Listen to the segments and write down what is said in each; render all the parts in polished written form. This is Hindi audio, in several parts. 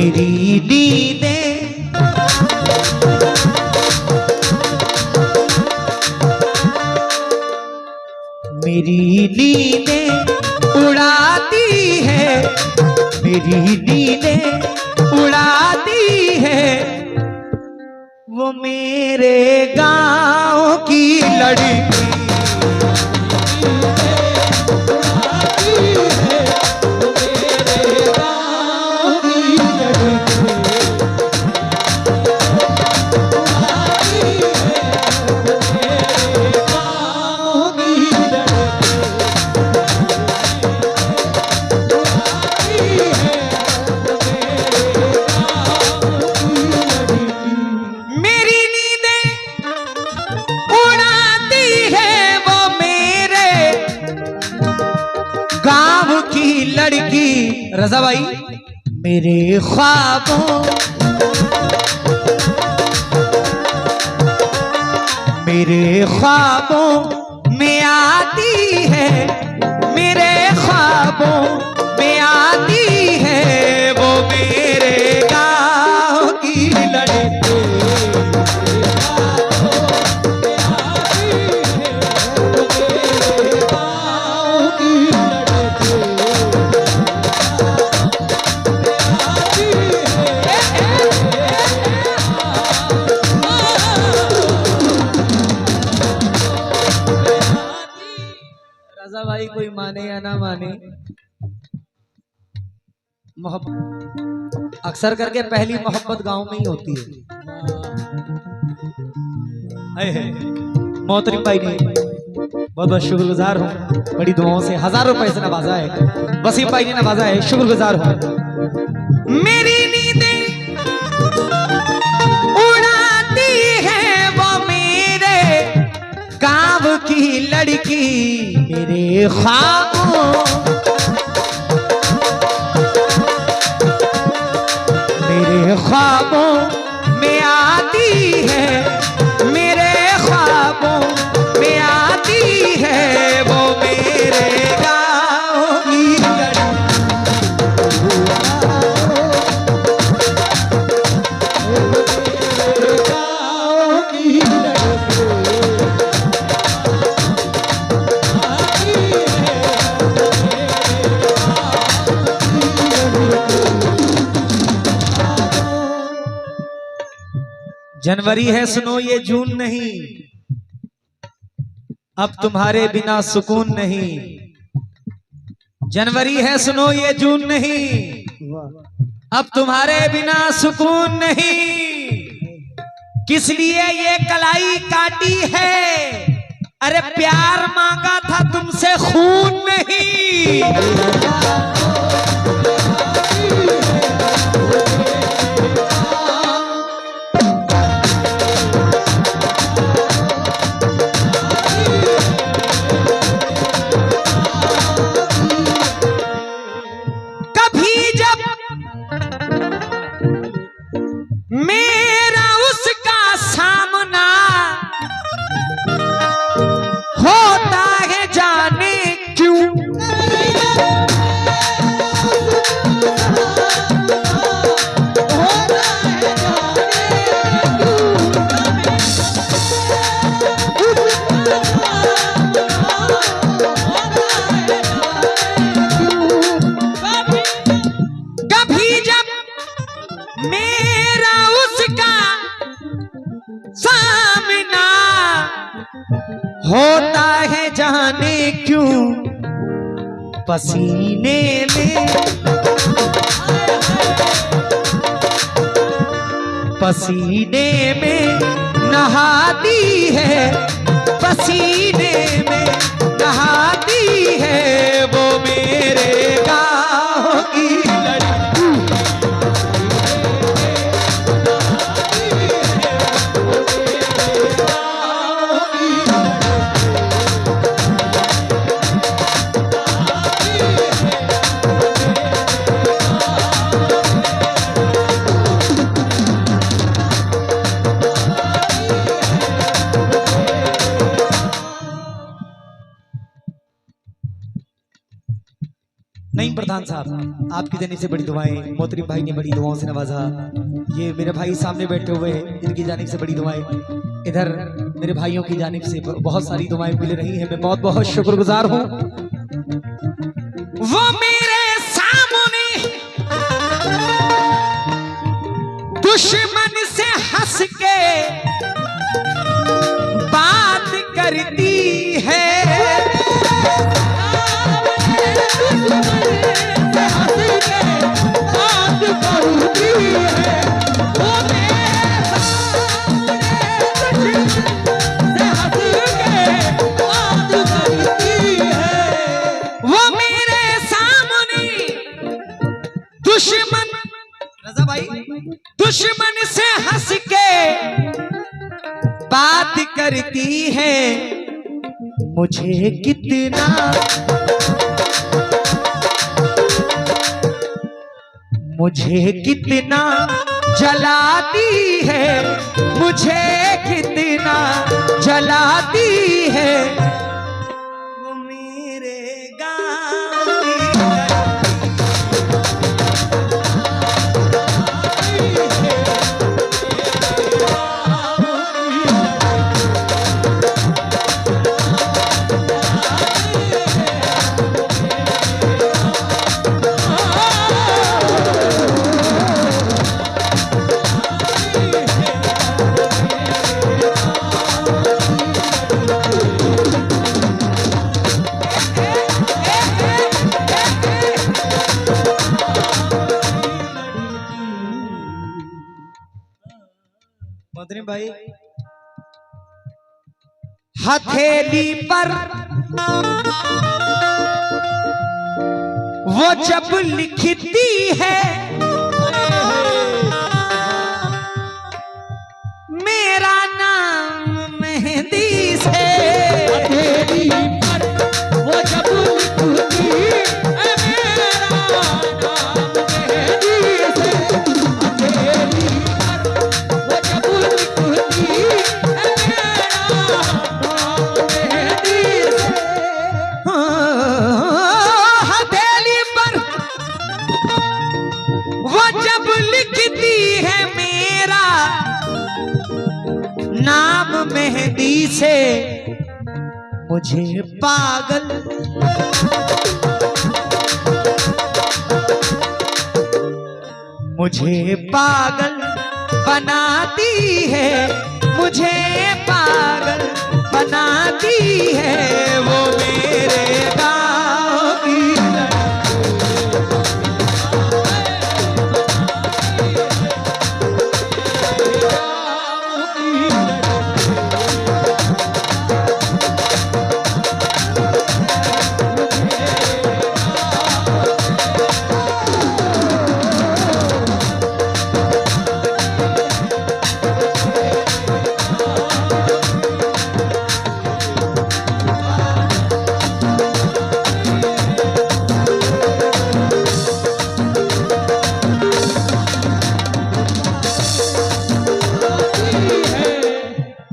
मेरी नींदें मेरी नींदें उड़ाती है, मेरी नींदें उड़ाती है वो मेरे गांव की लड़की। लड़की रजा भाई मेरे ख्वाबों में आती है, मेरे ख्वाबों में आती है वो मेरे गाँव की लड़की। भाई कोई माने या ना माने, मोहब्बत अक्सर करके पहली मोहब्बत गांव में ही होती है। मोहतरम भाई ने बहुत बहुत शुक्रगुजार हूँ, बड़ी दुआओं से 1000 रुपए से नवाजा है, वसीम भाई ने नवाजा है, शुक्रगुजार हूँ। मेरी नींदें उड़ाती है वो मेरे गाँव की लड़की, मेरे ख्वाबों में आती है, मेरे ख्वाबों में आती है वो मेरे गाँव की जनवरी है सुनो ये जून नहीं, अब तुम्हारे बिना सुकून नहीं। जनवरी है सुनो ये जून नहीं, अब तुम्हारे बिना सुकून नहीं। किस लिए ये कलाई काटी है, अरे प्यार मांगा था तुमसे खून नहीं। मेरा उसका सामना होता है जाने क्यों, कभी जब मेरा उसका सामना होता है जाने क्यों, पसीने में नहाती है, पसीने में नहाती है वो मेरे गाँव की लड़की। नहीं प्रधान साहब, आपकी जानिब से बड़ी दुआएं, मोहतरम भाई ने बड़ी दुआओं से नवाजा। ये मेरे भाई सामने बैठे हुए हैं, इनकी जानिब से बड़ी दुआएं, इधर मेरे भाइयों की जानिब से बहुत सारी दुआएं मिल रही हैं। मैं बहुत बहुत शुक्रगुजार हूँ। वो मेरे सामने दुश्मन से हंस के बात करती है, दुश्मन से हंस के बात करती है। मुझे कितना जलाती है, मुझे कितना जलाती है। वो मेरे गाँव भाई हथेली पर वो जब लिखती है मेरा नाम मेहंदी से, हथेली पर वो जब लिखती है मेरा नाम मेहंदी से, हथेली नाम मेहंदी से। मुझे पागल बनाती है, मुझे पागल बनाती है। वो मेरे गाँव की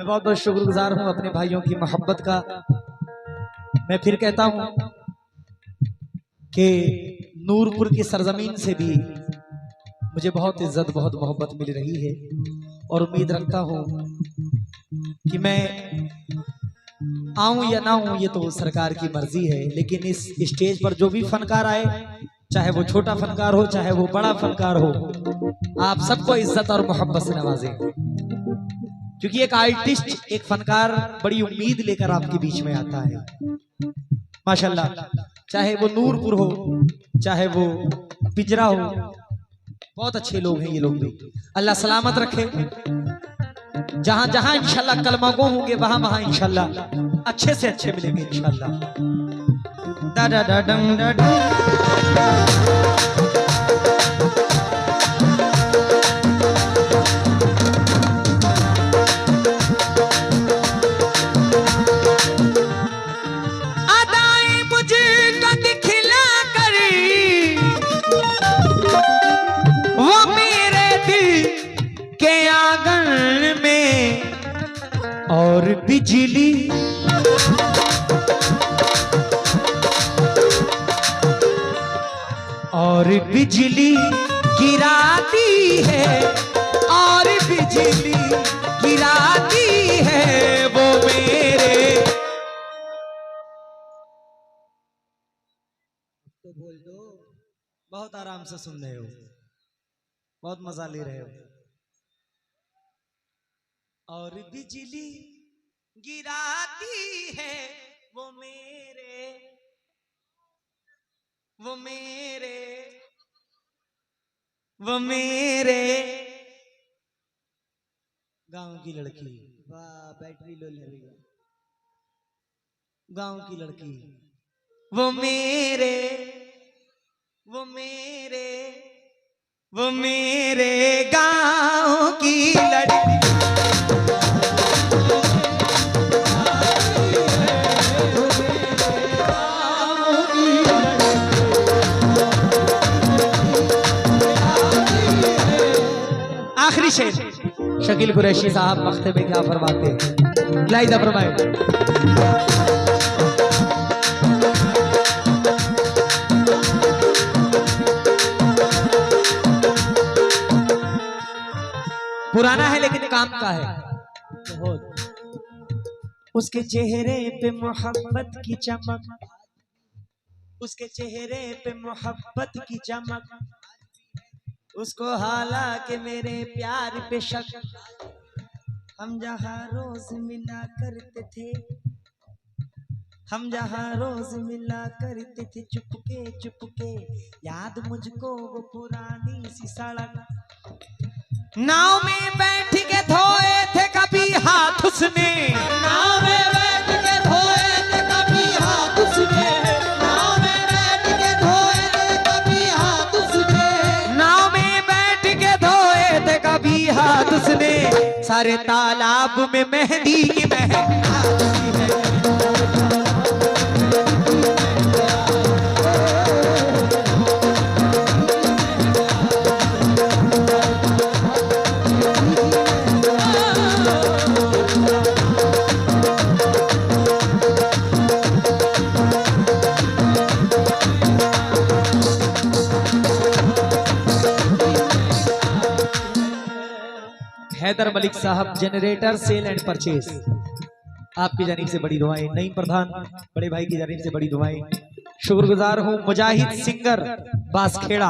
बहुत बहुत शुक्रगुजार हूं अपने भाइयों की मोहब्बत का। मैं फिर कहता हूं कि नूरपुर की सरजमीन से भी मुझे बहुत इज्जत बहुत मोहब्बत मिल रही है और उम्मीद रखता हूं कि मैं आऊं या ना आऊं ये तो सरकार की मर्जी है, लेकिन इस स्टेज पर जो भी फनकार आए, चाहे वो छोटा फनकार हो चाहे वो बड़ा फनकार हो, आप सबको इज्जत और मोहब्बत से नवाजें, क्योंकि एक आर्टिस्ट, एक फनकार बड़ी उम्मीद लेकर आपके बीच में आता है। माशाल्लाह, चाहे वो नूरपुर हो चाहे वो पिंजरा हो, बहुत अच्छे लोग हैं ये लोग भी। अल्लाह सलामत रखे। जहां जहां इंशाल्लाह कलमा गो होंगे वहां वहां इंशाल्लाह अच्छे से अच्छे मिलेंगे इंशाल्लाह। दा दा दा डंग दा और बिजली बिजली गिराती है, और बिजली गिराती है वो मेरे। तो बोल दो, बहुत आराम से सुन रहे हो, बहुत मजा ले रहे हो। और बिजली गिराती है वो मेरे, वो मेरे, वो मेरे गांव की लड़की। वाह, बैटरी लो लगेगा। गांव की लड़की, वो मेरे, वो मेरे, वो मेरे गांव की लड़की। आखिरी शेर शकील कुरैशी साहब मख्ते में क्या फरमाते हैं, लाइजा फरमाए। पुराना है लेकिन काम का है बहुत। उसके चेहरे पे मोहब्बत की चमक, उसके चेहरे पे मोहब्बत की चमक, उसको हालांकि मेरे प्यार पे शक। हम जहाँ रोज मिला करते थे, हम जहाँ रोज मिला करते थे चुपके चुपके, याद मुझको वो पुरानी सी सड़क। नाव में बैठ के धोए थे कभी हाथ उसने, नाव में बैठ के धोए थे कभी हाथ उसने, नाव में बैठ के धोए थे कभी हाथ उसने, नाव में बैठ के धोए थे कभी हाथ उसने। सारे तालाब में मेहंदी की महक आती है। हैदर मलिक साहब, जनरेटर सेल एंड परचेज, आपकी जानिब से बड़ी दुआएं। नईम प्रधान बड़े भाई की जानिब से बड़ी दुआएं। शुक्रगुजार हूँ। मुजाहिद सिंगर बासखेड़ा,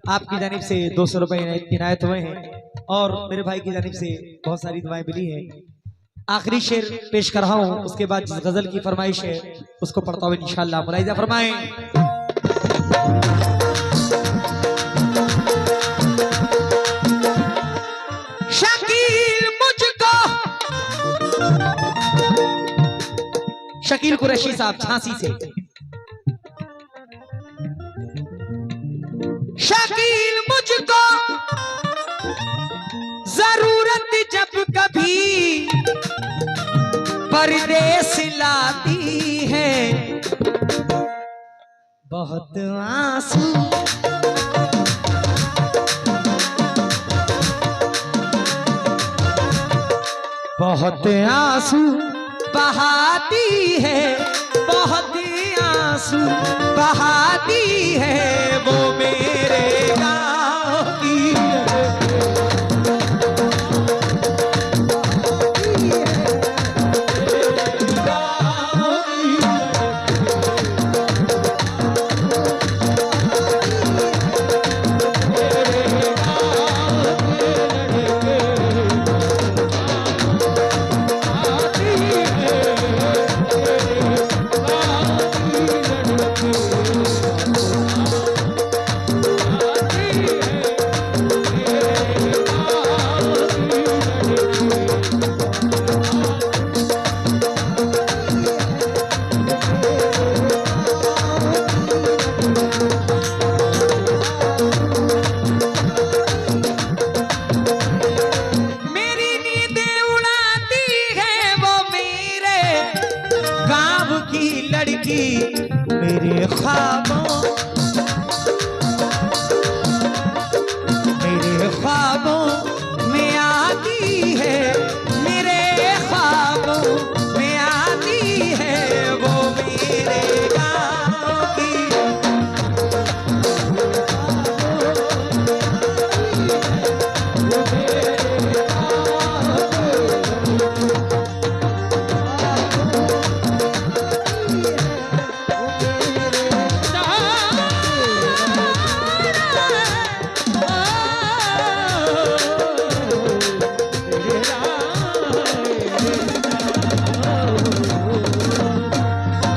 आपकी जानिब से 200 रुपए इनायत हुए हैं, और मेरे भाई की जानिब से बहुत सारी दुआएं मिली हैं। आखिरी शेर पेश कर रहा हूँ, उसके बाद जिस गजल की फरमाइश है उसको पढ़ता हुए इंशाअल्लाह मुलाहिजा फरमाएं। शकील कुरैशी साहब झांसी से। शकील मुझको जरूरत जब कभी परदेस लाती है, बहुत आंसू बहुत आंसू बहाती है, बहुत आंसू बहाती है वो मेरे गाँव।